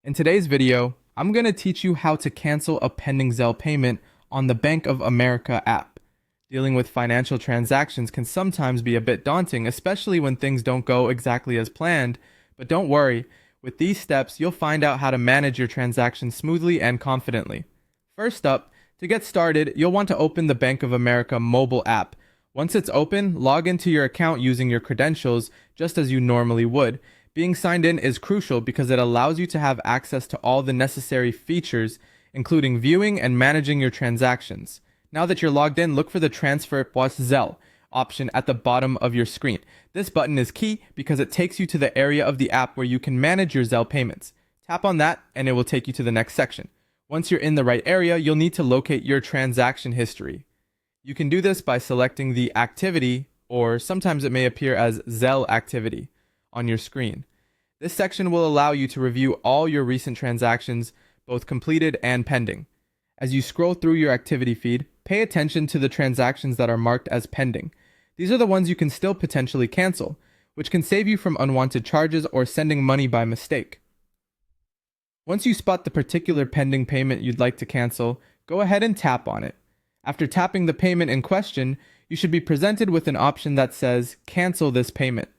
In today's video, I'm going to teach you how to cancel a pending Zelle payment on the Bank of America app. Dealing with financial transactions can sometimes be a bit daunting, especially when things don't go exactly as planned, but don't worry, with these steps you'll find out how to manage your transactions smoothly and confidently. First up, to get started, you'll want to open the Bank of America mobile app. Once it's open, log into your account using your credentials just as you normally would. Being signed in is crucial because it allows you to have access to all the necessary features, including viewing and managing your transactions. Now that you're logged in, look for the Transfer plus Zelle option at the bottom of your screen. This button is key because it takes you to the area of the app where you can manage your Zelle payments. Tap on that and it will take you to the next section. Once you're in the right area, you'll need to locate your transaction history. You can do this by selecting the activity, or sometimes it may appear as Zelle activity, on your screen. This section will allow you to review all your recent transactions, both completed and pending. As you scroll through your activity feed, pay attention to the transactions that are marked as pending. These are the ones you can still potentially cancel, which can save you from unwanted charges or sending money by mistake. Once you spot the particular pending payment you'd like to cancel, go ahead and tap on it. After tapping the payment in question, you should be presented with an option that says, "Cancel this payment."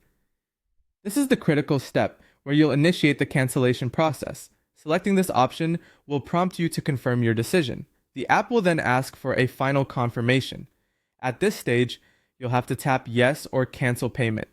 This is the critical step where you'll initiate the cancellation process. Selecting this option will prompt you to confirm your decision. The app will then ask for a final confirmation. At this stage, you'll have to tap yes or cancel payment.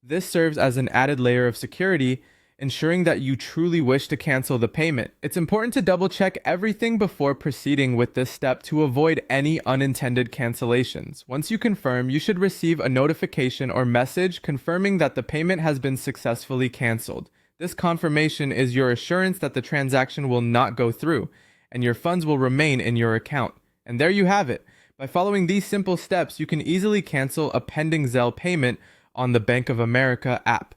This serves as an added layer of security, ensuring that you truly wish to cancel the payment. It's important to double check everything before proceeding with this step to avoid any unintended cancellations. Once you confirm, you should receive a notification or message confirming that the payment has been successfully canceled. This confirmation is your assurance that the transaction will not go through, and your funds will remain in your account. And there you have it. By following these simple steps, you can easily cancel a pending Zelle payment on the Bank of America app.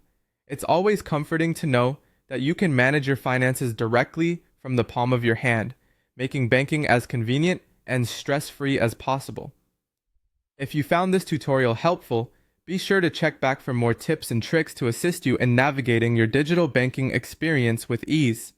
It's always comforting to know that you can manage your finances directly from the palm of your hand, making banking as convenient and stress-free as possible. If you found this tutorial helpful, be sure to check back for more tips and tricks to assist you in navigating your digital banking experience with ease.